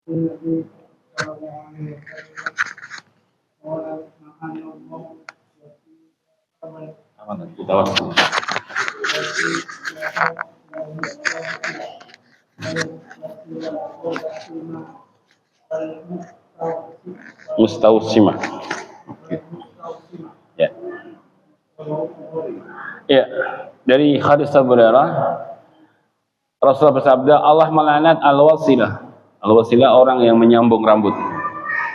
النبي صلى الله عليه وسلم قال نهى الله Mustausimah. Ya. Ya, dari hadis Abu Hurairah Rasulullah bersabda, Allah melaknat al-wasilah. Al-wasilah orang yang menyambung rambut.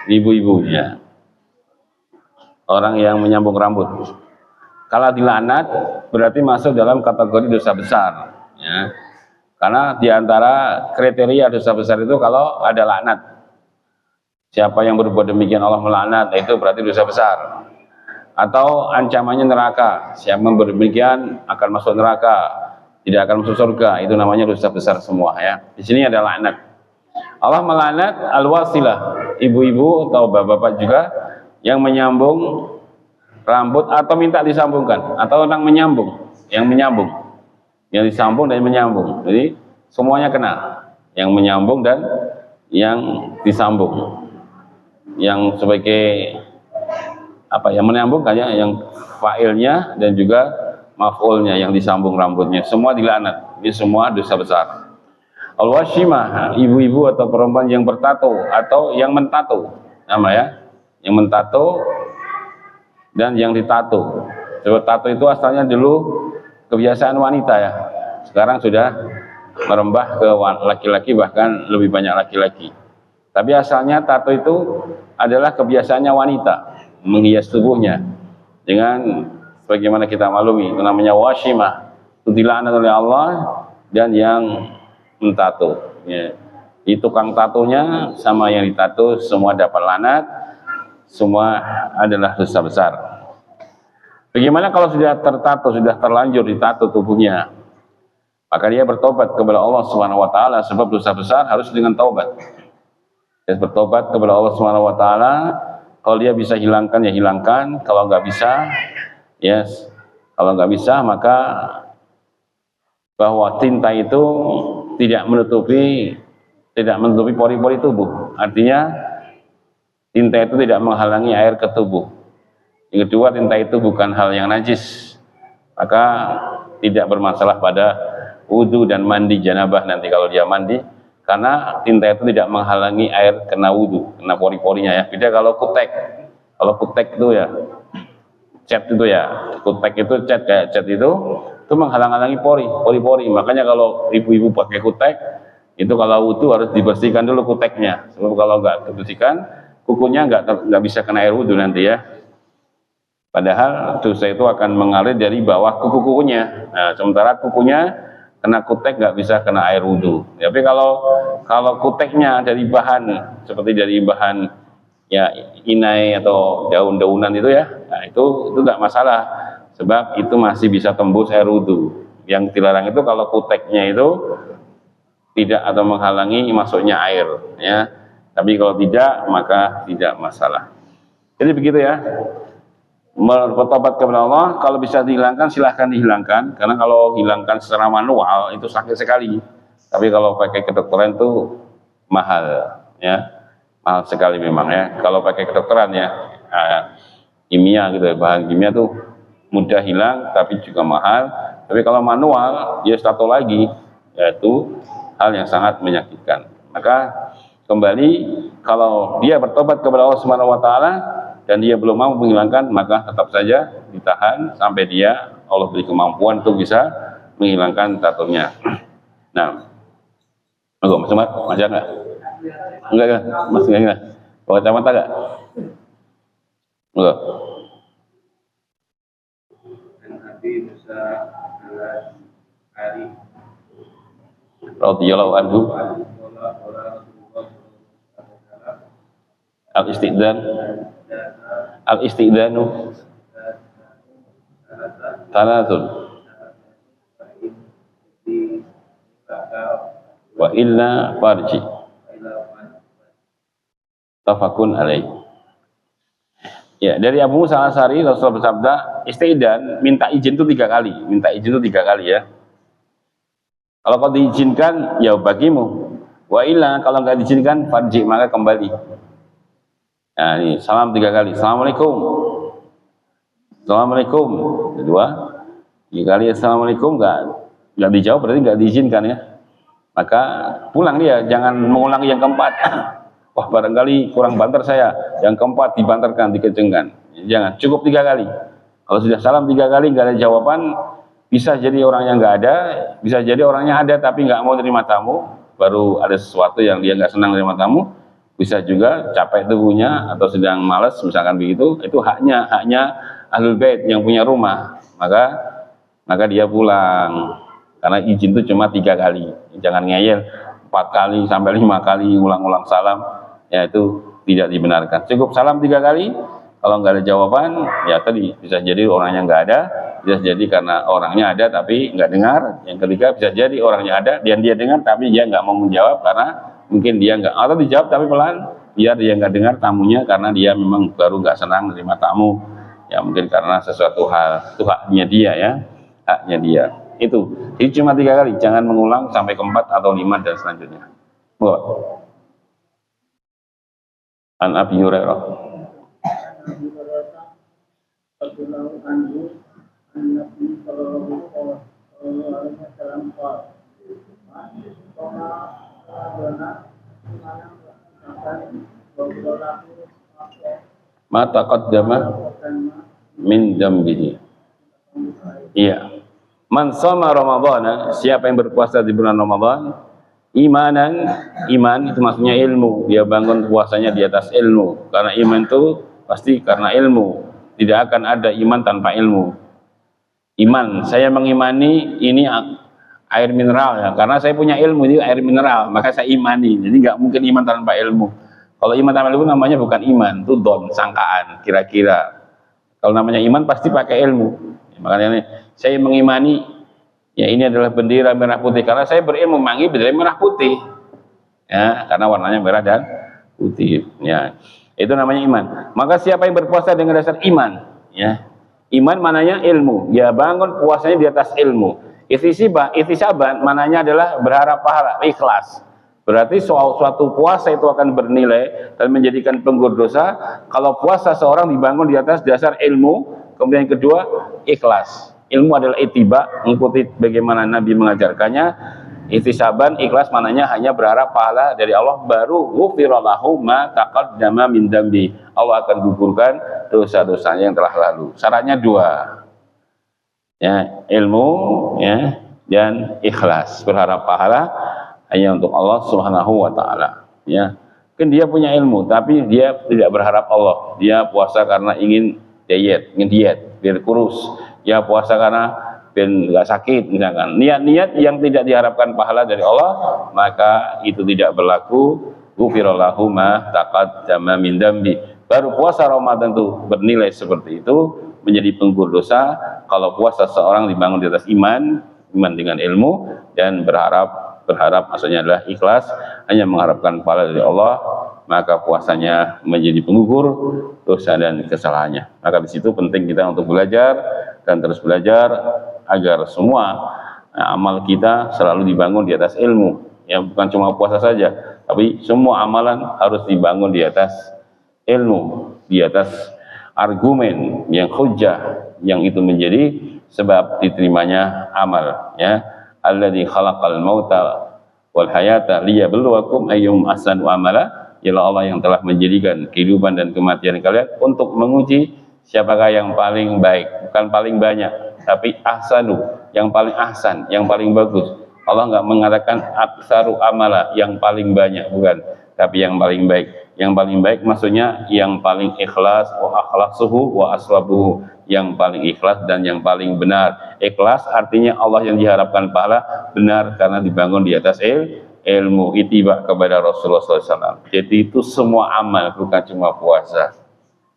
Ibu-ibu ya. Orang yang menyambung rambut. Kalau dilaknat berarti masuk dalam kategori dosa besar ya. Karena diantara kriteria dosa besar itu kalau ada laknat. Siapa yang berbuat demikian Allah melaknat, itu berarti dosa besar. Atau ancamannya neraka, siapa yang demikian akan masuk neraka, tidak akan masuk surga, itu namanya dosa besar semua ya. Di sini ada laknat. Allah melaknat al-wasilah, ibu-ibu atau bapak-bapak juga yang menyambung rambut atau minta disambungkan, atau orang menyambung, yang disambung dan menyambung. Jadi semuanya kena, yang menyambung dan yang disambung. Yang sebagai apa yang menyambungkannya, yang fa'ilnya dan juga maf'ulnya, yang disambung rambutnya, semua dilaknat. Ini semua dosa besar. Al-washimah, ibu-ibu atau perempuan yang bertato atau yang mentato, nama ya, yang mentato dan yang ditato. Sebab tato itu asalnya dulu kebiasaan wanita ya, sekarang sudah merembah ke laki-laki, bahkan lebih banyak laki-laki. Tapi asalnya tato itu adalah kebiasaannya wanita, menghias tubuhnya dengan sebagaimana kita maklumi, itu namanya washimah, itu dilaknat oleh Allah. Dan yang mentato ya, itu tukang tatonya sama yang ditato semua dapat laknat, semua adalah dosa besar. Bagaimana kalau sudah tertato, sudah terlanjur ditato tubuhnya, maka dia bertobat kepada Allah Subhanahu wa taala, sebab dosa besar harus dengan taubat. Dia bertobat kepada Allah Subhanahu wa taala. Kalau dia bisa hilangkan ya hilangkan, kalau nggak bisa yes, kalau nggak bisa maka bahwa tinta itu tidak menutupi pori-pori tubuh. Artinya tinta itu tidak menghalangi air ke tubuh. Yang kedua, tinta itu bukan hal yang najis, maka tidak bermasalah pada wudu dan mandi janabah nanti kalau dia mandi, karena tinta itu tidak menghalangi air kena wudu, kena pori-porinya ya. Beda kalau kutek itu ya, cat itu ya, kutek itu cat kayak cat itu menghalang-halangi pori-pori. Makanya kalau ibu-ibu pakai kutek itu kalau wudu harus dibersihkan dulu kuteknya, sebab kalau nggak dibersihkan kukunya nggak bisa kena air wudu nanti ya. Padahal dosa itu akan mengalir dari bawah ke kukunya. Nah, sementara kukunya kena kutek nggak bisa kena air wudu. Tapi kalau kuteknya dari bahan seperti dari bahan ya inai atau daun-daunan itu ya, nah itu nggak masalah, sebab itu masih bisa tembus air wudu. Yang dilarang itu kalau kuteknya itu tidak atau menghalangi masuknya air ya. Tapi kalau tidak maka tidak masalah. Jadi begitu ya. Bertobat kepada Allah, kalau bisa dihilangkan silahkan dihilangkan, karena kalau hilangkan secara manual itu sakit sekali. Tapi kalau pakai kedokteran itu mahal ya, mahal sekali memang ya. Kalau pakai kedokteran ya, kimia gitu ya, bahan kimia tuh mudah hilang tapi juga mahal. Tapi kalau manual ya tato lagi, yaitu hal yang sangat menyakitkan. Maka kembali, kalau dia bertobat kepada Allah Subhanahu wa taala dan dia belum mau menghilangkan, maka tetap saja ditahan sampai dia Allah beri kemampuan untuk bisa menghilangkan tatonya. Nah, Mas Umar, ngajak nggak? Enggak kan? Mas enggak? Bawa kacamata nggak? Enggak. Nabi Musa hari Radhiyallahu anhu al-istidanu talatun wa illa farji tafakun alaih. Ya, dari Abu Musa al-Asy'ari Rasulullah bersabda, istidan minta izin itu 3 kali, ya. Kalau kau diizinkan ya bagimu, Wa illa kalau nggak diizinkan farji, maka kembali. Nah, ini salam 3 kali. Assalamualaikum. Assalamualaikum. Kedua. 3 kali assalamualaikum nggak dijawab berarti nggak diizinkan ya. Maka pulang dia, jangan mengulangi yang keempat. Wah, barangkali kurang banter saya. Yang keempat dibanterkan, dikencengkan. Jangan, cukup 3 kali. Kalau sudah salam 3 kali nggak ada jawaban, bisa jadi orangnya nggak ada, bisa jadi orangnya ada tapi nggak mau terima tamu, baru ada sesuatu yang dia nggak senang terima tamu. Bisa juga capek tubuhnya atau sedang malas misalkan begitu, itu haknya ahlul bait yang punya rumah, maka dia pulang karena izin itu cuma 3 kali. Jangan ngeyel 4 kali sampai 5 kali ulang-ulang salam, ya itu tidak dibenarkan. Cukup salam 3 kali. Kalau nggak ada jawaban, ya tadi bisa jadi orangnya nggak ada, bisa jadi karena orangnya ada tapi nggak dengar. Yang ketiga bisa jadi orangnya ada dan dia dengar tapi dia nggak mau menjawab karena mungkin dia nggak, atau dijawab tapi pelan biar dia nggak dengar tamunya karena dia memang baru nggak senang menerima tamu, ya mungkin karena sesuatu hal. Itu haknya dia ya, haknya dia itu. Jadi cuma 3 kali, jangan mengulang sampai ke-4 atau 5 dan selanjutnya. Buat An Abi Hurairah ma taqaddama min dambihi. Iya. Man shoma Ramadhana, siapa yang berpuasa di bulan Ramadan, imanan, iman itu maksudnya ilmu, dia bangun puasanya di atas ilmu. Karena iman itu pasti karena ilmu. Tidak akan ada iman tanpa ilmu. Iman, saya mengimani ini air mineral ya, karena saya punya ilmu ini air mineral, maka saya imani. Jadi nggak mungkin iman tanpa ilmu. Kalau iman tanpa ilmu namanya bukan iman, itu don, sangkaan, kira-kira. Kalau namanya iman pasti pakai ilmu. Ya, makanya saya mengimani ya ini adalah bendera merah putih karena saya berilmu mangi bendera merah putih. Ya, karena warnanya merah dan putih. Ya, itu namanya iman. Maka siapa yang berpuasa dengan dasar iman, ya. Iman mananya ilmu. Ya bangun puasanya di atas ilmu. Ihtisaban mananya adalah berharap pahala, ikhlas. Berarti suatu puasa itu akan bernilai dan menjadikan penggugur dosa kalau puasa seorang dibangun di atas dasar ilmu. Kemudian yang kedua, ikhlas. Ilmu adalah ittiba, mengikuti bagaimana Nabi mengajarkannya. Ihtisaban, ikhlas mananya hanya berharap pahala dari Allah, baru ghufira lahu ma taqaddama min dambi. Allah akan gugurkan dosa-dosanya yang telah lalu. Syaratnya 2. Ya, ilmu ya dan ikhlas, berharap pahala hanya untuk Allah Subhanahu wa taala. Ya. Kan dia punya ilmu tapi dia tidak berharap Allah. Dia puasa karena ingin diet biar kurus. Ya puasa karena biar nggak sakit misalkan. Niat-niat yang tidak diharapkan pahala dari Allah, maka itu tidak berlaku. Ghufira lahu ma taqaddama min dambi. Baru puasa Ramadan itu bernilai seperti itu, menjadi penggugur dosa kalau puasa seorang dibangun di atas iman dengan ilmu dan berharap maksudnya adalah ikhlas, hanya mengharapkan pahala dari Allah, maka puasanya menjadi penggugur dosa dan kesalahannya. Maka di situ penting kita untuk belajar dan terus belajar agar semua amal kita selalu dibangun di atas ilmu. Ya, bukan cuma puasa saja, tapi semua amalan harus dibangun di atas ilmu, di atas argumen yang hujjah, yang itu menjadi sebab diterimanya amal. Ya, alladzi khalaqal mauta wal hayata liyabluwakum ayyuhum ahsanu amala. Ialah Allah yang telah menjadikan kehidupan dan kematian kalian untuk menguji siapakah yang paling baik, bukan paling banyak, tapi ahsanu, yang paling ahsan, yang paling bagus. Allah nggak mengatakan aksaru amala, yang paling banyak, bukan, tapi yang paling baik. Yang paling baik maksudnya yang paling ikhlas, wa akhlasuhu wa aswabuhu, yang paling ikhlas dan yang paling benar. Ikhlas artinya Allah yang diharapkan pahala, benar karena dibangun di atas ilmu, ittiba kepada Rasulullah SAW. Jadi itu semua amal, bukan cuma puasa,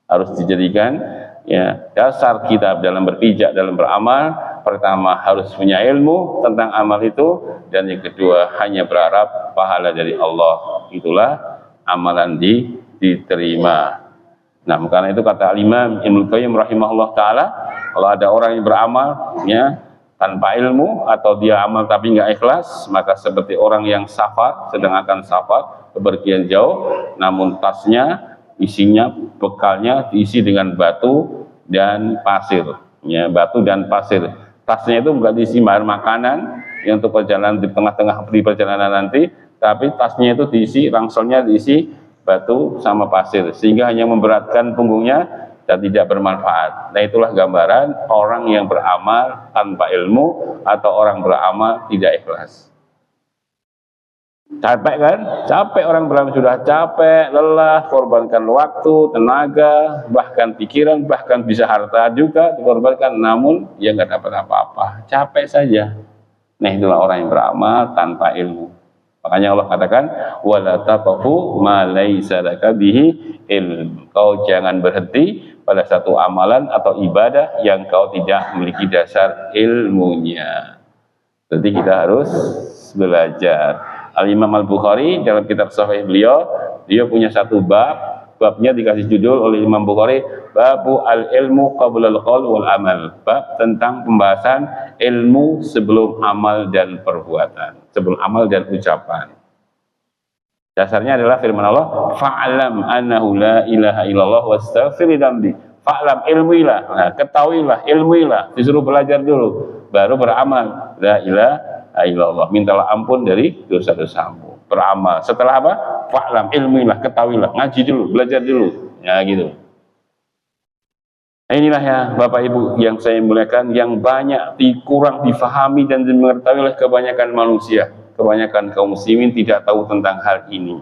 harus dijadikan ya dasar kita dalam berpijak, dalam beramal. Pertama harus punya ilmu tentang amal itu, dan yang kedua hanya berharap pahala dari Allah. Itulah amalan diterima. Nah, karena itu kata Imam Ibnu Qayyim rahimahullah taala, kalau ada orang yang beramal ya tanpa ilmu, atau dia amal tapi nggak ikhlas, maka seperti orang yang safar, sedang akan safar bepergian jauh, namun tasnya isinya, bekalnya diisi dengan batu dan pasir, ya, batu dan pasir. Tasnya itu nggak diisi bahan makanan yang untuk perjalanan di tengah-tengah di perjalanan nanti, tapi tasnya itu diisi, rangselnya diisi batu sama pasir, sehingga hanya memberatkan punggungnya dan tidak bermanfaat. Nah, itulah gambaran orang yang beramal tanpa ilmu atau orang beramal tidak ikhlas. Capek kan? Capek orang beramal, sudah capek, lelah, korbankan waktu, tenaga, bahkan pikiran, bahkan bisa harta juga dikorbankan, namun ya nggak dapat apa-apa, capek saja. Nah, itulah orang yang beramal tanpa ilmu. Makanya Allah katakan, wala taqfu ma laisa laka bihi ilm. Kau jangan berhenti pada satu amalan atau ibadah yang kau tidak memiliki dasar ilmunya. Jadi kita harus belajar. Al-Imam Al-Bukhari dalam kitab Sahih beliau punya satu babnya dikasih judul oleh Imam Bukhari, Babu al-ilmu qabla al-qaul wal amal. Bab tentang pembahasan ilmu sebelum amal dan perbuatan, sebelum amal dan ucapan. Dasarnya adalah firman Allah, fa'lam annahu la ilaha illallah wastaghfir li dzambi. Fa'lam, ilmuilah. Nah, ketahuilah, ilmuilah, disuruh belajar dulu, baru beramal. La ilaha illallah, mintalah ampun dari dosa-dosamu. Beramal. Setelah apa? Fa'lam, ilmuilah, ketahuilah, ngaji dulu, belajar dulu. Ya gitu. Inilah ya Bapak Ibu yang saya muliakan, yang banyak kurang difahami dan dimengetahui oleh kebanyakan manusia. Kebanyakan kaum muslimin tidak tahu tentang hal ini,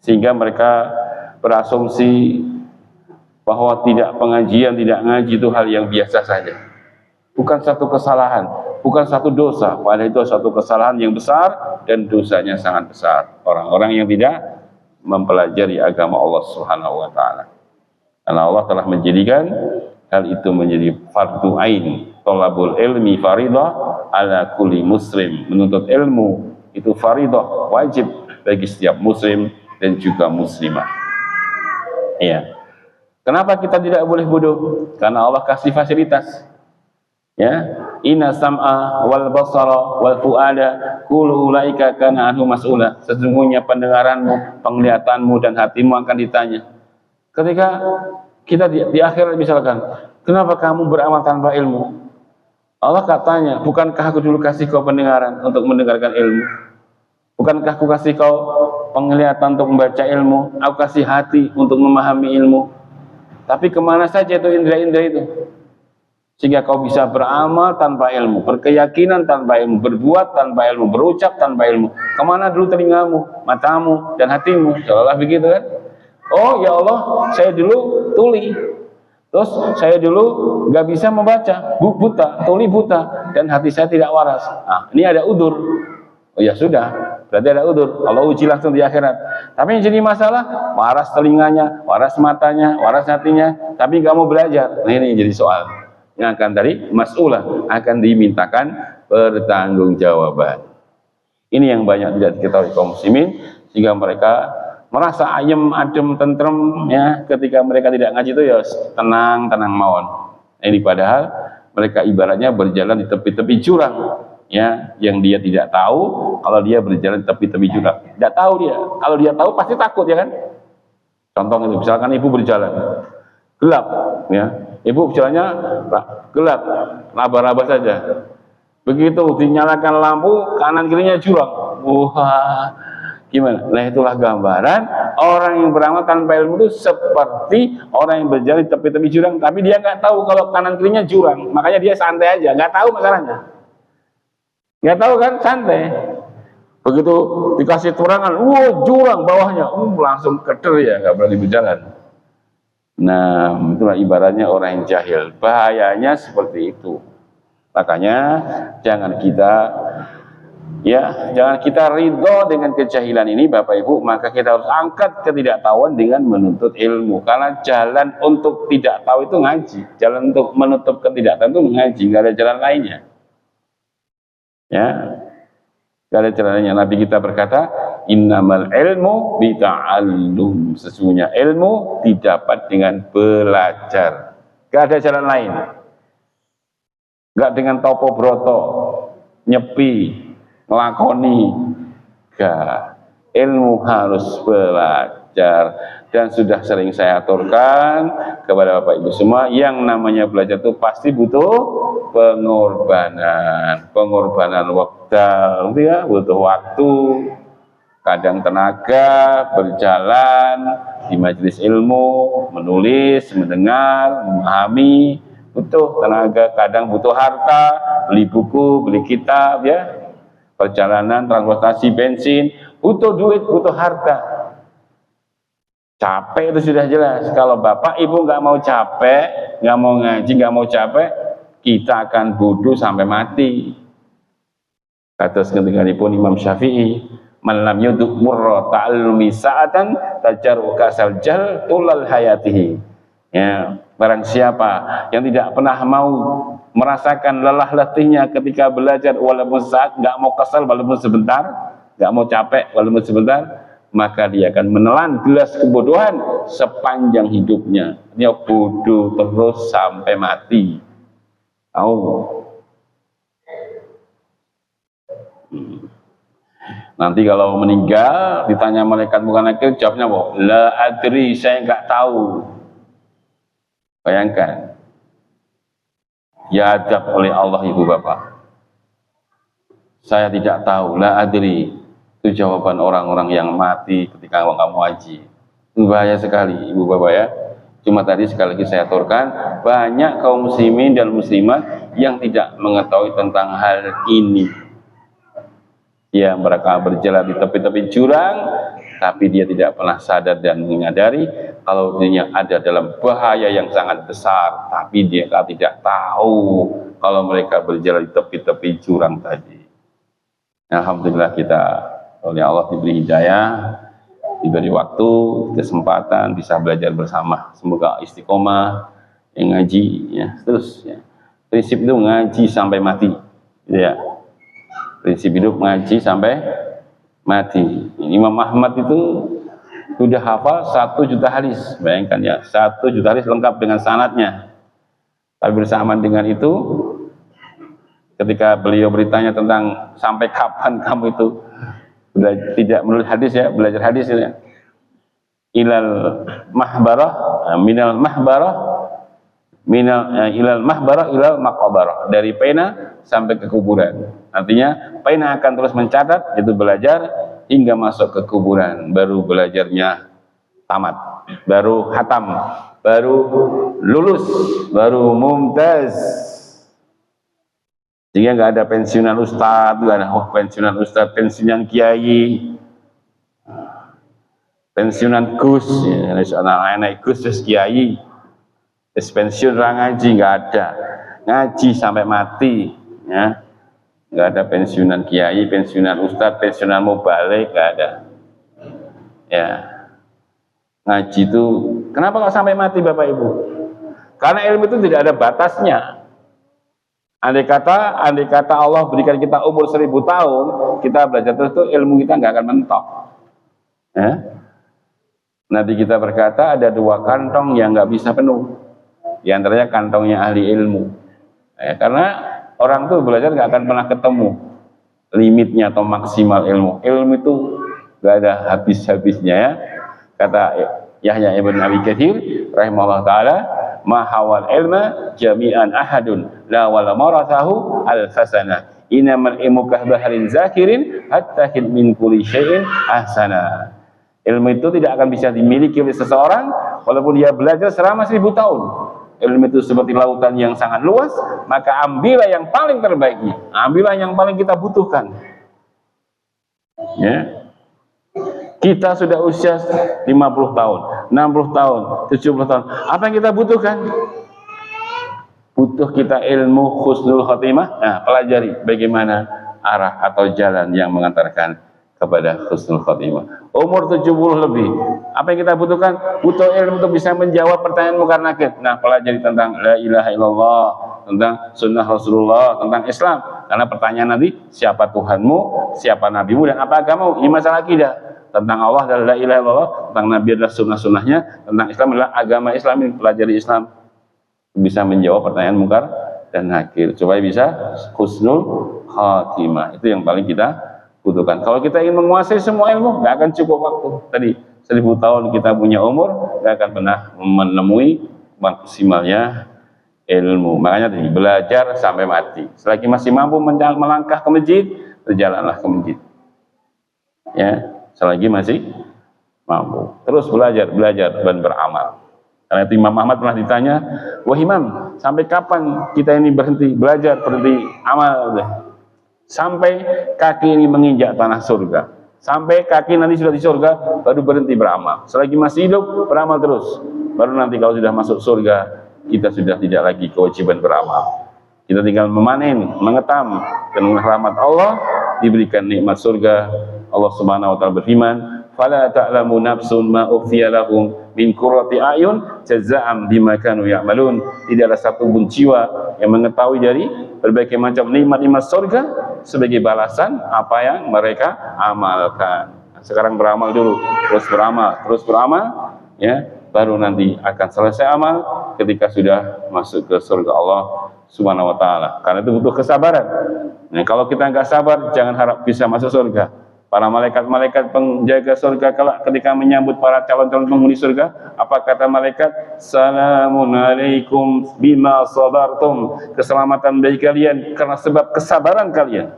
sehingga mereka berasumsi bahwa pengajian tidak ngaji itu hal yang biasa saja. Bukan satu kesalahan, bukan satu dosa, padahal itu satu kesalahan yang besar dan dosanya sangat besar. Orang-orang yang tidak mempelajari agama Allah Subhanahu wa taala. Karena Allah telah menjadikan hal itu menjadi fardu ain. Thalabul ilmi faridah ala kulli muslim. Menuntut ilmu itu faridah, wajib bagi setiap muslim dan juga muslimah. Ya. Kenapa kita tidak boleh bodoh? Karena Allah kasih fasilitas. Ya, inna sam'a wal basara wal fuada kullu ulaika kana anhu mas'ula. Sesungguhnya pendengaranmu, penglihatanmu dan hatimu akan ditanya. Ketika kita di akhirat misalkan, kenapa kamu beramal tanpa ilmu? Allah katanya, bukankah aku dulu kasih kau pendengaran untuk mendengarkan ilmu? Bukankah aku kasih kau penglihatan untuk membaca ilmu? Aku kasih hati untuk memahami ilmu. Tapi kemana saja itu indera-indera itu? Sehingga kau bisa beramal tanpa ilmu, berkeyakinan tanpa ilmu, berbuat tanpa ilmu, berucap tanpa ilmu. Kemana dulu telingamu, matamu, dan hatimu? Seolah begitu kan? Oh ya Allah, saya dulu tuli. Terus saya dulu nggak bisa membaca, buta, tuli buta, dan hati saya tidak waras. Nah, ini ada udur. Oh ya sudah, berarti ada udur. Allah uji langsung di akhirat. Tapi yang jadi masalah, waras telinganya, waras matanya, waras hatinya, tapi nggak mau belajar. Nah, ini yang jadi soal. Yang akan dari mas'ulah, akan dimintakan pertanggungjawaban. Ini yang banyak tidak diketahui kaum muslimin, sehingga mereka merasa ayem, adem, tentrem ya, ketika mereka tidak ngaji itu ya tenang mawon. Ini padahal mereka ibaratnya berjalan di tepi-tepi jurang ya, yang dia tidak tahu kalau dia berjalan di tepi-tepi jurang. Tidak tahu dia. Kalau dia tahu pasti takut ya kan? Contoh itu, misalkan ibu berjalan gelap ya. Ibu jalannya gelap, raba-raba saja. Begitu dinyalakan lampu, kanan kirinya jurang. Wah, gimana? Nah, itulah gambaran orang yang beramal tanpa ilmu itu seperti orang yang berjalan di tepi-tepi jurang, tapi dia nggak tahu kalau kanan kirinya jurang. Makanya dia santai aja, nggak tahu masalahnya. Nggak tahu kan, santai. Begitu dikasih turangan, jurang bawahnya, langsung keder ya, nggak berani berjalan. Nah, itulah ibaratnya orang yang jahil. Bahayanya seperti itu. Makanya jangan kita ridho dengan kejahilan ini Bapak Ibu, maka kita harus angkat ketidaktahuan dengan menuntut ilmu. Karena jalan untuk tidak tahu itu ngaji, jalan untuk menutup ketidaktahuan itu mengaji, nggak ada jalan lainnya. Ya, nggak ada jalan lainnya. Nabi kita berkata, innamal ilmu bita'allum. Sesungguhnya ilmu didapat dengan belajar. Nggak ada jalan lain. Enggak dengan topo broto, nyepi, ngelakoni. Enggak. Ilmu harus belajar. Dan sudah sering saya aturkan kepada Bapak Ibu semua, yang namanya belajar itu pasti butuh pengorbanan waktu, ya, butuh waktu, kadang tenaga, berjalan di majelis ilmu, menulis, mendengar, memahami, butuh tenaga, kadang butuh harta, beli buku, beli kitab, ya, perjalanan, transportasi, bensin, butuh duit, butuh harta. Capek itu sudah jelas. Kalau Bapak Ibu nggak mau capek, nggak mau ngaji, nggak mau capek, kita akan bodoh sampai mati. Kata seketika-pun Imam Syafi'i, man lam yuduk murra ta'allumi sa'atan tajaru kasal jal tulal hayatihi. Ya, barang siapa yang tidak pernah mau merasakan lelah letihnya ketika belajar walaupun saat, nggak mau kesal walaupun sebentar, nggak mau capek walaupun sebentar, maka dia akan menelan gelas kebodohan sepanjang hidupnya. Dia bodoh terus sampai mati. Tahu? Nanti kalau meninggal ditanya malaikat bukan nakir, jawabnya apa? La adri, saya nggak tahu. Bayangkan, diadab oleh Allah ibu bapak. Saya tidak tahu, la adri. Itu jawaban orang-orang yang mati ketika kamu haji. Itu bahaya sekali ibu bapak ya. Cuma tadi sekali lagi saya aturkan, banyak kaum muslimin dan muslimat yang tidak mengetahui tentang hal ini. Ya, mereka berjalan di tepi-tepi jurang, tapi dia tidak pernah sadar dan menyadari kalau dirinya ada dalam bahaya yang sangat besar, tapi dia tidak tahu kalau mereka berjalan di tepi-tepi jurang tadi. Alhamdulillah kita oleh Allah diberi hidayah, diberi waktu, kesempatan bisa belajar bersama. Semoga istiqomah, yang ngaji, ya, terus. Ya. Prinsip itu ngaji sampai mati, gitu ya. Prinsip hidup ngaji sampai mati. Imam Ahmad itu sudah hafal 1 juta hadis, bayangkan ya, 1 juta hadis lengkap dengan sanadnya. Tapi bersamaan dengan itu, ketika beliau bertanya tentang sampai kapan kamu itu tidak menulis hadis ya, belajar hadis ya. Ilal mahbarah, minal mahbarah, ilal mahbarah, ilal maqabarah. Dari pena sampai ke kuburan. Artinya pena akan terus mencatat, itu belajar hingga masuk ke kuburan. Baru belajarnya tamat, baru hatam, baru lulus, baru mumtaz. Sehingga nggak ada pensiunan ustadz, nggak ada pensiunan ustadz, pensiunan kiai, pensiunan gus, ya, anak gus terus kiai, terus pensiun orang ngaji, nggak ada, ngaji sampai mati, ya, nggak ada pensiunan kiai, pensiunan ustadz, pensiunan mubalik, nggak ada, ya. Ngaji itu kenapa kok sampai mati Bapak Ibu? Karena ilmu itu tidak ada batasnya. Andai kata Allah berikan kita umur 1000 tahun, kita belajar terus itu ilmu kita nggak akan mentok. Ya? Nanti kita berkata ada 2 kantong yang nggak bisa penuh. Di antaranya kantongnya ahli ilmu. Ya, karena orang tuh belajar nggak akan pernah ketemu limitnya atau maksimal ilmu. Ilmu itu nggak ada habis-habisnya ya. Kata Yahya ibn Abi Katsir rahimahullah taala, ma hawal ilma jami'an ahadun la wala marathahu al-fasana inamal ilmu kahbaharin zakirin hatta hid min kulli syai'in ahsana. Ilmu itu tidak akan bisa dimiliki oleh seseorang walaupun dia belajar selama 1000 tahun. Ilmu itu seperti lautan yang sangat luas, maka ambillah yang paling terbaiknya, ambillah yang paling kita butuhkan. Ya. Kita sudah usia 50 tahun, 60 tahun, 70 tahun. Apa yang kita butuhkan? Butuh kita ilmu husnul khotimah. Nah, pelajari bagaimana arah atau jalan yang mengantarkan kepada husnul khotimah. Umur 70 lebih. Apa yang kita butuhkan? Butuh ilmu untuk bisa menjawab pertanyaan mungkar nakir. Nah, pelajari tentang la ilaha illallah, tentang sunnah Rasulullah, tentang Islam. Karena pertanyaan nanti, siapa Tuhanmu, siapa nabimu, dan apa agamamu? Ini masalah akidah. Tentang Allah adalah la ilaha illallah, tentang Nabi adalah sunnah-sunnahnya, tentang Islam adalah agama Islam. Ini pelajari Islam bisa menjawab pertanyaan mungkar dan akhir, supaya bisa husnul khatimah. Itu yang paling kita butuhkan. Kalau kita ingin menguasai semua ilmu, nggak akan cukup waktu. Tadi 1000 tahun kita punya umur, nggak akan pernah menemui maksimalnya ilmu. Makanya tadi belajar sampai mati. Selagi masih mampu melangkah ke masjid, berjalanlah ke masjid. Ya, selagi masih mampu. Terus belajar dan beramal. Karena itu Imam Ahmad pernah ditanya, wah Imam, sampai kapan kita ini berhenti belajar, berhenti amal? Sampai kaki ini menginjak tanah surga. Sampai kaki nanti sudah di surga, baru berhenti beramal. Selagi masih hidup, beramal terus. Baru nanti kalau sudah masuk surga, kita sudah tidak lagi kewajiban beramal. Kita tinggal memanen, mengetam dengan rahmat Allah, diberikan nikmat surga. Allah Subhanahu wa taala berfirman, "Fala ta'lamu nafsun ma ukhfiya lahum min qurrati a'yun jazaa'an bima kanu ya'malun." Tidak ada satu pun jiwa yang mengetahui dari berbagai macam nikmat-nikmat surga sebagai balasan apa yang mereka amalkan. Sekarang beramal dulu, terus beramal, ya, baru nanti akan selesai amal ketika sudah masuk ke surga Allah Subhanahu wa taala. Karena itu butuh kesabaran. Nah, kalau kita nggak sabar, jangan harap bisa masuk surga. Para malaikat-malaikat penjaga surga ketika menyambut para calon-calon penghuni surga, apa kata malaikat? Salamun alaikum bima sabartum. Keselamatan bagi kalian karena sebab kesabaran kalian.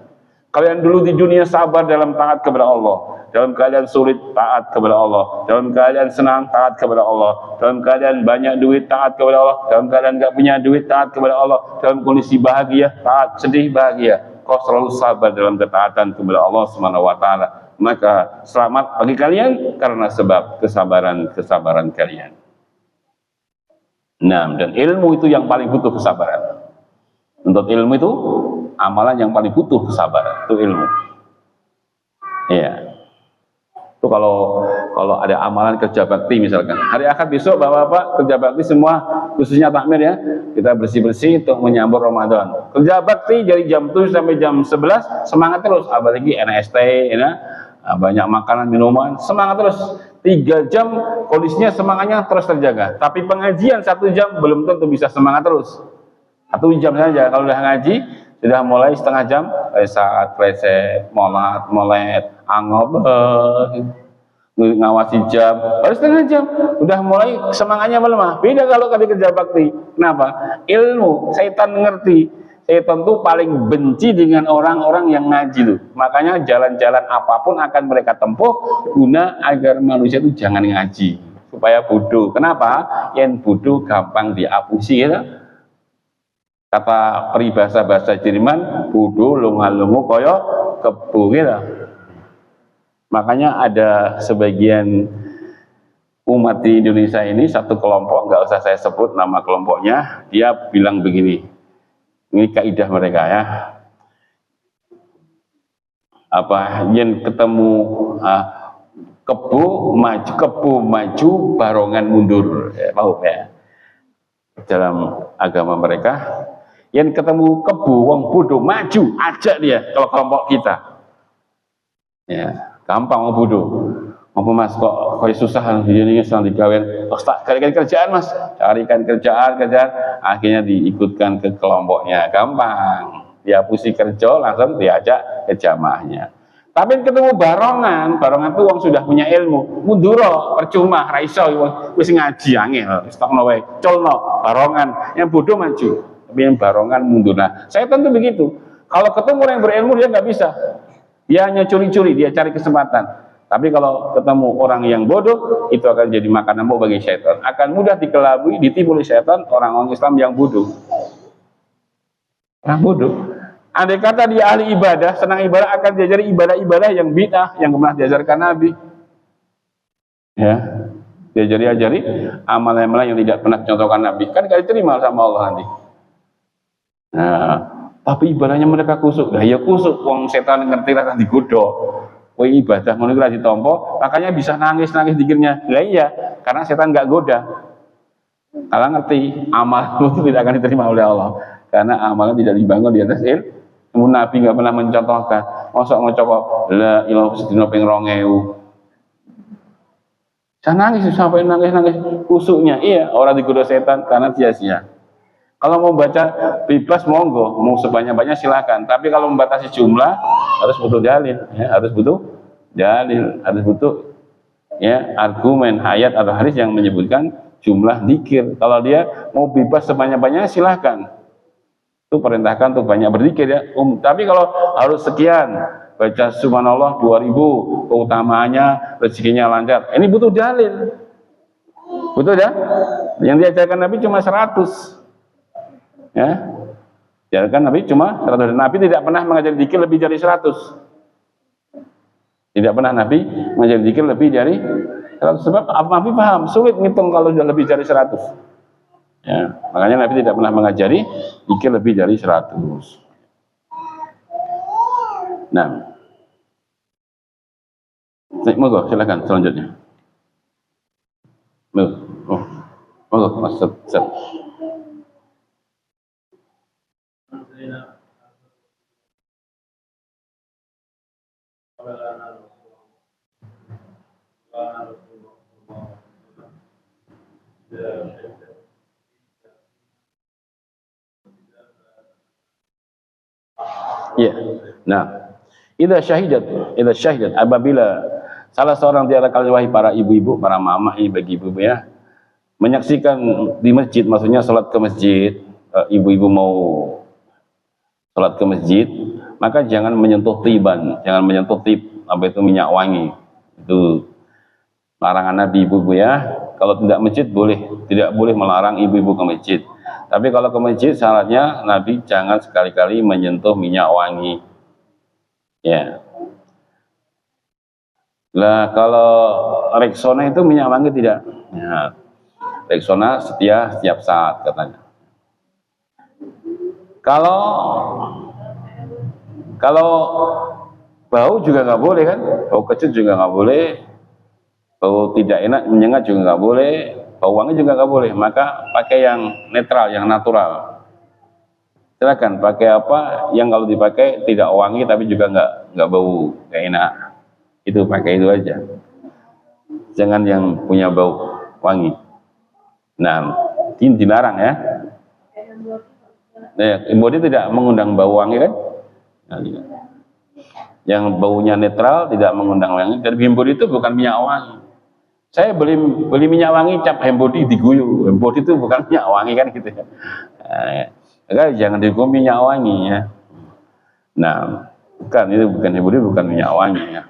Kalian dulu di dunia sabar dalam taat kepada Allah, dalam keadaan sulit taat kepada Allah, dalam keadaan senang taat kepada Allah, dalam keadaan banyak duit taat kepada Allah, dalam keadaan nggak punya duit taat kepada Allah, dalam kondisi bahagia taat, sedih bahagia. Kau selalu sabar dalam ketaatan kepada Allah Subhanahu wa taala. Maka selamat bagi kalian karena sebab kesabaran kalian. Nah, dan ilmu itu yang paling butuh kesabaran. Untuk ilmu itu amalan yang paling butuh kesabaran, itu ilmu. Iya. Itu kalau ada amalan kerja bakti misalkan. Hari Ahad besok Bapak-bapak kerja bakti semua, khususnya takmir ya. Kita bersih-bersih untuk menyambut Ramadan. Kerja bakti dari jam 7 sampai jam 11 semangat terus, apalagi NST ya. Banyak makanan, minuman, semangat terus. 3 jam kondisinya semangatnya terus terjaga. Tapi pengajian 1 jam belum tentu bisa semangat terus. 1 jam saja kalau udah ngaji, sudah mulai setengah jam, saat reset, molet, angop, ngawasi jam, baru setengah jam, udah mulai semangatnya melemah. Beda kalau kali kerja bakti. Kenapa? Ilmu, setan ngerti. Setan tuh paling benci dengan orang-orang yang ngaji tuh. Makanya jalan-jalan apapun akan mereka tempuh guna agar manusia itu jangan ngaji, supaya bodoh. Kenapa? Yang bodoh gampang diapusi ya. Kata peribahasa bahasa Jerman, bodoh lunga-lungu koyo kebo gitu. Makanya ada sebagian umat di Indonesia ini, satu kelompok, nggak usah saya sebut nama kelompoknya, dia bilang begini, ini kaidah mereka ya, apa yang ketemu kebo maju barongan mundur, paham ya? Dalam agama mereka, yang ketemu kebo wong bodoh maju, ajak dia. Kalau kelompok kita ya gampang wong bodoh, mampu mas kok susah ini sedang digawen, tak carikan kerjaan mas, carikan kerjaan, akhirnya diikutkan ke kelompoknya, gampang dia pusi kerja langsung diajak ke jamaahnya. Tapi ketemu barongan tuh wong sudah punya ilmu, munduro percuma raiso wis ngaji angel, wis takno wae colno barongan, yang bodoh maju, tapi yang barongan mundur. Nah, saya tentu begitu. Kalau ketemu orang yang berilmu dia nggak bisa. Dia hanya curi-curi, dia cari kesempatan. Tapi kalau ketemu orang yang bodoh, itu akan jadi makanan bagi syaitan. Akan mudah dikelabui, ditipu oleh syaitan orang-orang Islam yang bodoh. Orang bodoh. Andai kata dia ahli ibadah, senang ibadah, akan diajari ibadah-ibadah yang bid'ah, yang pernah diajarkan Nabi. Ya, diajari amalan-amalan yang tidak pernah dicontohkan Nabi. Kan gak diterima sama Allah nanti. Nah, tapi ibadahnya mereka kusuk. Nah, ya kusuk, wong setan ngerti lah digodok. Woi ibadah ngono iki ditampa, makanya bisa nangis-nangis dikirnya. Lah iya, karena setan enggak goda. Kalau ngerti amal itu tidak akan diterima oleh Allah, karena amalnya tidak dibangun di atas ilmu. Nabi enggak pernah mencontohkan. Mosok ngocok la ilaha sedina ping 2000. Saya nangis sampai nangis kusuknya. Iya, orang digoda setan karena sia-sia. Kalau mau baca bebas monggo, mau sebanyak-banyak silakan. Tapi kalau membatasi jumlah harus butuh dalil, ya, harus butuh dalil, harus butuh ya argumen ayat atau hadis yang menyebutkan jumlah zikir. Kalau dia mau bebas sebanyak-banyak silakan. Itu perintahkan untuk banyak berzikir ya. Tapi kalau harus sekian, baca subhanallah 2000, keutamaannya rezekinya lancar. Ini butuh dalil. Betul ya? Yang diajarkan Nabi cuma 100. Ya, diajarkan Nabi cuma 100. Nabi tidak pernah mengajar zikir lebih dari 100. Tidak pernah Nabi mengajar zikir lebih dari 100. Sebab Nabi paham sulit ngitung kalau sudah lebih dari 100. Ya, makanya Nabi tidak pernah mengajari zikir lebih dari 100. Nah, monggo silakan selanjutnya. Monggo Mas Ustaz. Ya. Nah, idza syahidat apabila salah seorang di antara kalian wahai para ibu-ibu, para mama ini bagi ibu ya, menyaksikan di masjid, maksudnya sholat ke masjid, ibu-ibu mau sholat ke masjid, maka jangan menyentuh tiban, jangan menyentuh tib, apa itu minyak wangi. Itu larangan Nabi ibu-ibu ya. Kalau tidak masjid boleh, tidak boleh melarang ibu-ibu ke masjid. Tapi kalau ke masjid syaratnya Nabi jangan sekali-kali menyentuh minyak wangi. Ya. Lah kalau Rexona itu minyak wangi tidak? Ya. Rexona setiap saat katanya. Kalau bau juga nggak boleh kan? Bau kecut juga nggak boleh. Bau tidak enak, menyengat juga nggak boleh, bau wangi juga nggak boleh. Maka pakai yang netral, yang natural. Silakan pakai apa yang kalau dipakai tidak wangi tapi juga nggak bau, nggak enak. Itu pakai itu aja. Jangan yang punya bau wangi. Nah, ini dilarang ya. Body tidak mengundang bau wangi kan? Nah, yang baunya netral tidak mengundang wangi. Dan body itu bukan minyak wangi. Saya beli minyak wangi cap Hembody diguyu. Hembody itu bukan minyak wangi kan gitu ya. Jangan diguyu minyak wangi ya. Nah, itu bukan Hembody, bukan minyak wangi ya.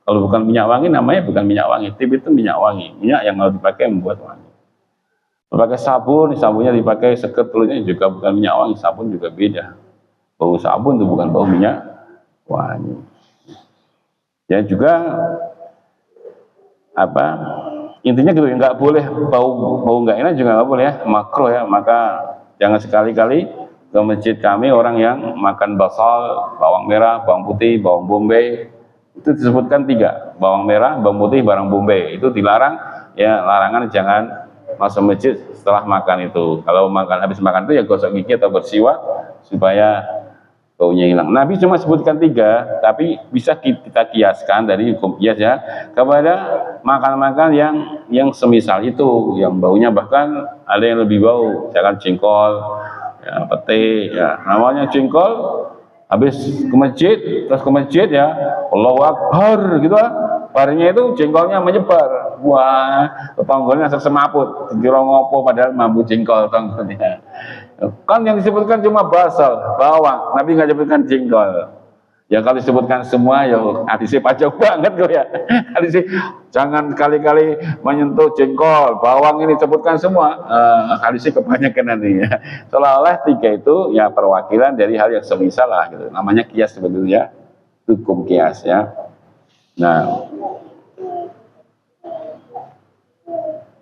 Kalau bukan minyak wangi namanya bukan minyak wangi. Tip itu minyak wangi. Minyak yang harus dipakai membuat wangi. Pakai sabun, sabunnya dipakai seket telurnya juga bukan minyak wangi. Sabun juga beda. Bau sabun itu bukan bau minyak wangi. Ya juga intinya gitu, nggak boleh bau nggak enak juga nggak boleh ya, makruh ya. Maka jangan sekali-kali ke masjid kami orang yang makan basal, bawang merah, bawang putih, bawang bombay, itu disebutkan 3, bawang merah, bawang putih, bawang bombay, itu dilarang ya. Larangan jangan masuk masjid setelah makan itu. Kalau habis makan itu ya gosok gigi atau bersiwak supaya baunya hilang. Nabi cuma sebutkan 3, tapi bisa kita kiaskan dari hukum kias ya kepada makan-makan yang semisal itu, yang baunya bahkan ada yang lebih bau, misalkan jengkol, ya, pete, ya namanya jengkol. Habis ke masjid ya, Allahu Akbar gitu lah. Barnya itu jengkolnya menyebar. Wah, tonggolnya semaput. Kira ngopo padahal mampu jengkol tonggolnya. Kan yang disebutkan cuma basal, bawang. Nabi nggak sebutkan jengkol. Ya kalau disebutkan semua ya hadisnya panjang banget kok ya. Hadisnya jangan kali-kali menyentuh jengkol, bawang, ini sebutkan semua. Hadisnya kebanyakan nanti ya. Seolah-olah 3 itu ya perwakilan dari hal yang semisal lah gitu. Namanya kias sebetulnya, hukum kias ya. Nah,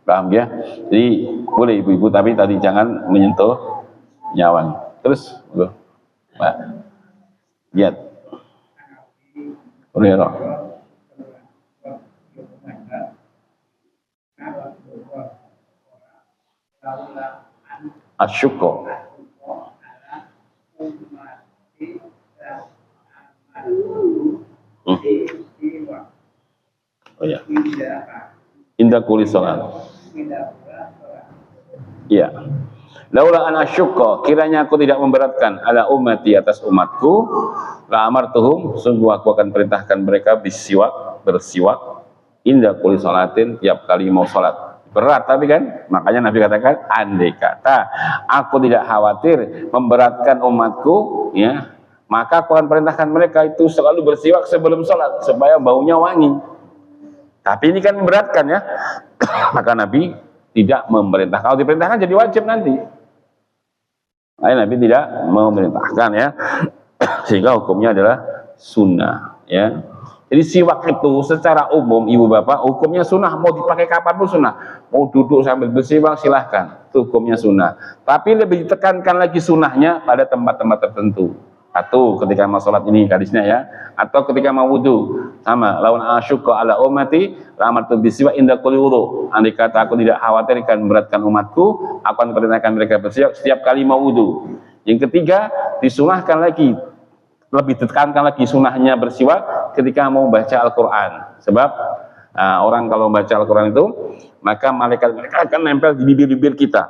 paham ya? Jadi boleh ibu-ibu tapi tadi jangan menyentuh nyawang. Terus, Pak, lihat, Rero, asyukur. Oh ya, indah kulis sholat. Iya. Laula an asyukka, kiranya aku tidak memberatkan ala ummati atas umatku, la amartuhum, sungguh aku akan perintahkan mereka bersiwak inda kulli salatin, tiap kali mau salat. Berat tapi kan, makanya Nabi katakan andai kata aku tidak khawatir memberatkan umatku, ya, maka aku akan perintahkan mereka itu selalu bersiwak sebelum salat supaya baunya wangi. Tapi ini kan memberatkan ya. Maka Nabi tidak memerintah. Kalau diperintahkan jadi wajib nanti. Nabi tidak memerintahkan ya. Sehingga hukumnya adalah sunnah ya. Jadi siwak itu secara umum ibu bapak hukumnya sunnah, mau dipakai kapan pun sunnah. Mau duduk sambil bersiwak silahkan, itu hukumnya sunnah. Tapi lebih ditekankan lagi sunnahnya pada tempat-tempat tertentu. Atau ketika mau sholat ini hadisnya ya, atau ketika mau wudu sama. Lawan asyukka ala ummati ramartu bisiwak inda kulli wudu. Andai kata aku tidak khawatir akan memberatkan umatku, aku akan perintahkan mereka bersiwak setiap kali mau wudu. Yang ketiga, disunahkan lagi, lebih ditekankan lagi sunnahnya bersiwak ketika mau baca Al-Quran. Sebab orang kalau baca Al-Quran itu, maka malaikat mereka akan nempel di bibir-bibir kita.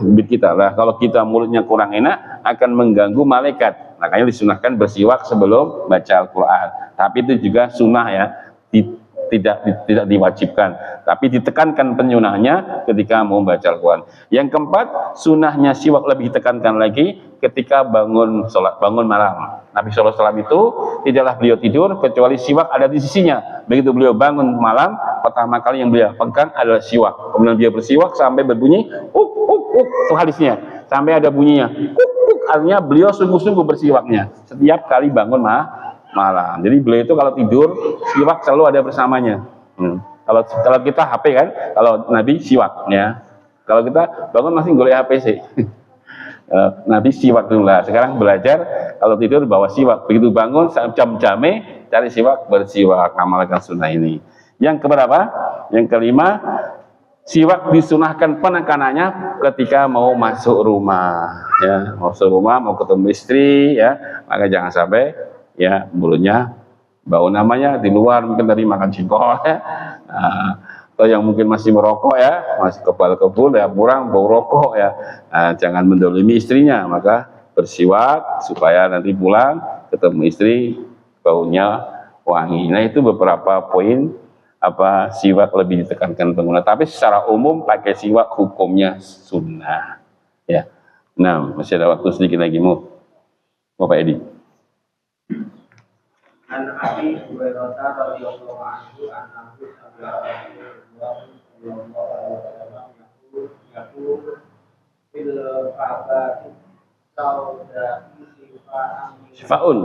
Bibir kita lah. Kalau kita mulutnya kurang enak, akan mengganggu malaikat. Makanya disunahkan bersiwak sebelum baca Al-Quran. Tapi itu juga sunnah ya, tidak diwajibkan. Tapi ditekankan penyunahnya ketika mau baca Al-Quran. Yang keempat, sunnahnya siwak lebih ditekankan lagi ketika bangun malam. Nabi SAW itu tidaklah beliau tidur kecuali siwak ada di sisinya. Begitu beliau bangun malam, pertama kali yang beliau pegang adalah siwak. Kemudian dia bersiwak sampai berbunyi itu hadisnya, sampai ada bunyinya artinya beliau sungguh-sungguh bersiwaknya setiap kali bangun malam. Jadi beliau itu kalau tidur siwak selalu ada bersamanya. Kalau kita HP kan, kalau Nabi siwak ya. Kalau kita bangun masih golek HP sih. Nabi siwak dulu lah. Sekarang belajar kalau tidur bawa siwak. Begitu bangun jam-jamnya cari siwak, bersiwak, amalkan sunnah ini. Yang keberapa? Yang kelima, siwak disunahkan penekanannya ketika mau masuk rumah ya, mau ketemu istri ya, maka jangan sampai ya mulutnya bau, namanya di luar mungkin tadi makan jengkol ya, atau yang mungkin masih merokok ya, masih kebal-kebul ya, kurang bau rokok ya, jangan mendolimi istrinya, maka bersiwak supaya nanti pulang ketemu istri baunya wangi. Nah itu beberapa poin siwak lebih ditekankan pengguna, tapi secara umum pakai siwak hukumnya sunnah ya. Nah masih ada waktu sedikit lagi mau Bapak Edi. An Abi Hurairah radhiyallahu anhu an Abu sallallahu yaqul fil fa'ati sauda sifaun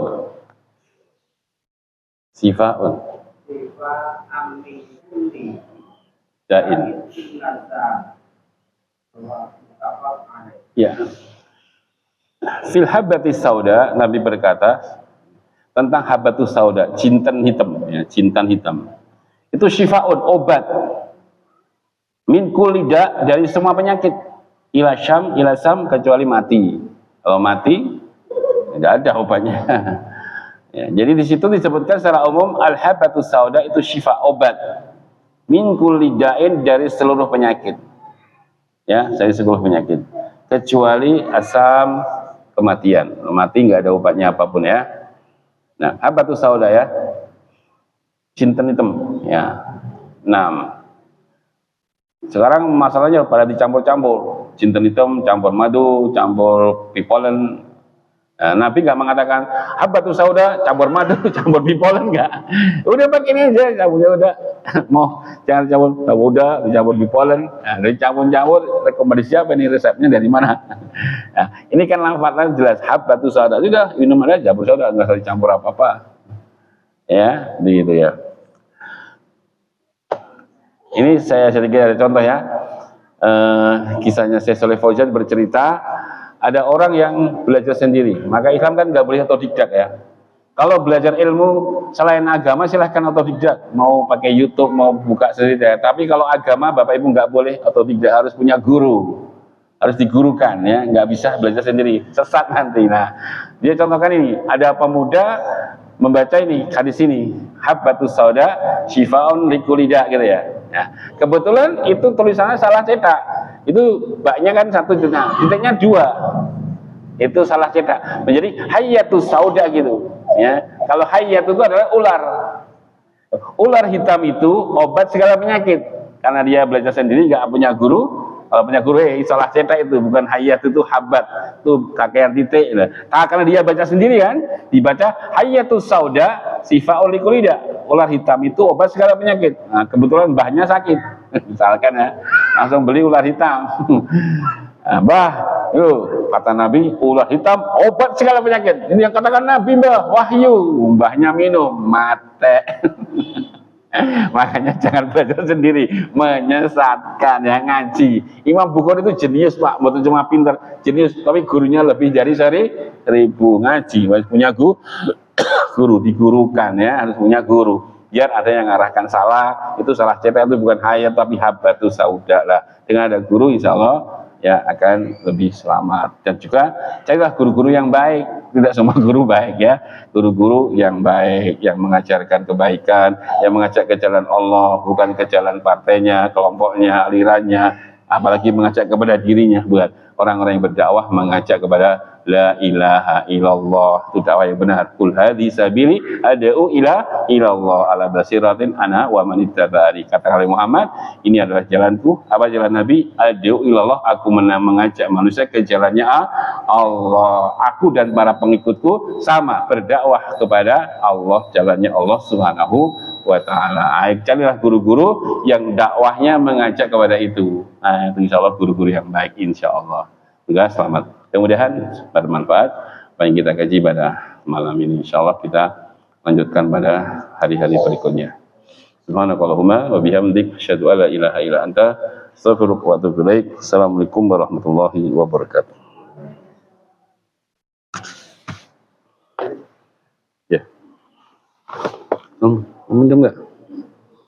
sifa amni kulli dain ya. Fil habbatis sauda, Nabi berkata tentang habbatus sauda, jintan hitam ya, jintan hitam itu syifaun, obat min kulli da, dari semua penyakit, ilasam kecuali mati. Kalau mati tidak ada obatnya. Ya, jadi di situ disebutkan secara umum al-habbatus sauda itu syifa, obat min kulli da'in, dari seluruh penyakit. Ya, dari seluruh penyakit kecuali asam, kematian. Mati nggak ada obatnya apapun ya. Nah, habbatus sauda ya, jintan hitam ya. 6. Sekarang masalahnya pada dicampur-campur, jintan hitam campur madu, campur bipolen. Nah, Nabi nggak mengatakan habbatus sauda campur madu, campur bipolen, nggak. Udah pakai ini aja, campurnya udah. Mau jangan campur, udah dicampur bipolen. Nah, dari campur-campur rekomendasi apa nih, resepnya dari mana? Nah, ini kan lafadznya jelas habbatus sauda, sudah minum aja campur sauda, nggak usah dicampur apa-apa. Ya, begitu ya. Ini saya sedikit ada contoh ya. Kisahnya Syekh Shalih Fauzan bercerita, ada orang yang belajar sendiri, maka Islam kan nggak boleh otodidak ya. Kalau belajar ilmu selain agama silahkan otodidak, mau pakai YouTube, mau buka sendiri ya. Tapi kalau agama Bapak Ibu nggak boleh otodidak, harus punya guru, harus digurukan ya, nggak bisa belajar sendiri, sesat nanti. Nah, dia contohkan ini, ada pemuda membaca ini hadis ini, habbatus sauda syifaun likulida gitu ya. Nah, kebetulan itu tulisannya salah cetak. Itu baknya kan satu titik, titiknya dua. Itu salah cetak. Menjadi hayyatus sauda gitu. Ya, kalau hayyat itu adalah ular. Ular hitam itu obat segala penyakit. Karena dia belajar sendiri, nggak punya guru. Kalau punya guru, salah cetak itu bukan hayyat, itu habat, itu kakean titik. Nah, karena dia baca sendiri kan, dibaca hayyatus sauda sifaul likulida. Ular hitam itu obat segala penyakit. Nah, kebetulan mbahnya sakit, misalkan ya, langsung beli ular hitam. Nah, Mbah, yuk, kata Nabi, ular hitam obat segala penyakit. Ini yang katakan Nabi, Mbah, wahyu. Mbahnya minum, mate. Makanya jangan belajar sendiri, menyesatkan ya, ngaji. Imam Bukhari itu jenius Pak, bukan cuma pinter, jenius, tapi gurunya lebih dari 1000 ngaji. Harus punya guru, digurukan ya, harus punya guru. Biar ada yang ngarahkan salah, itu salah cetak, itu bukan hayat tapi habatus sauda lah. Dengan ada guru, insya Allah ya akan lebih selamat. Dan juga carilah guru-guru yang baik. Tidak semua guru baik ya, guru-guru yang baik, yang mengajarkan kebaikan, yang mengajak ke jalan Allah, bukan ke jalan partainya, kelompoknya, alirannya, apalagi mengajak kepada dirinya. Buat orang-orang yang berdakwah mengajak kepada la ilaha illallah, itu dakwah yang benar. Qul hadhi sabili ad'u ila ilallah ala basiratin ana wa man ittaba'ani. Kata oleh Muhammad, ini adalah jalanku. Apa jalan Nabi? Ad'u ilallah, aku mengajak manusia ke jalannya Allah. Aku dan para pengikutku sama berdakwah kepada Allah, jalannya Allah Subhanahu wa taala. Carilah guru-guru yang dakwahnya mengajak kepada itu. Nah, itu insyaallah guru-guru yang baik insyaallah. Juga selamat. Mudah-mudahan bermanfaat apa yang kita kaji pada malam ini. Insyaallah kita lanjutkan pada hari-hari berikutnya. Subhanakallahumma wa bihamdik asyhadu an la ilaha illa anta astaghfiruka wa atubu ilaik. Assalamualaikum warahmatullahi wabarakatuh. Ya. Minum enggak?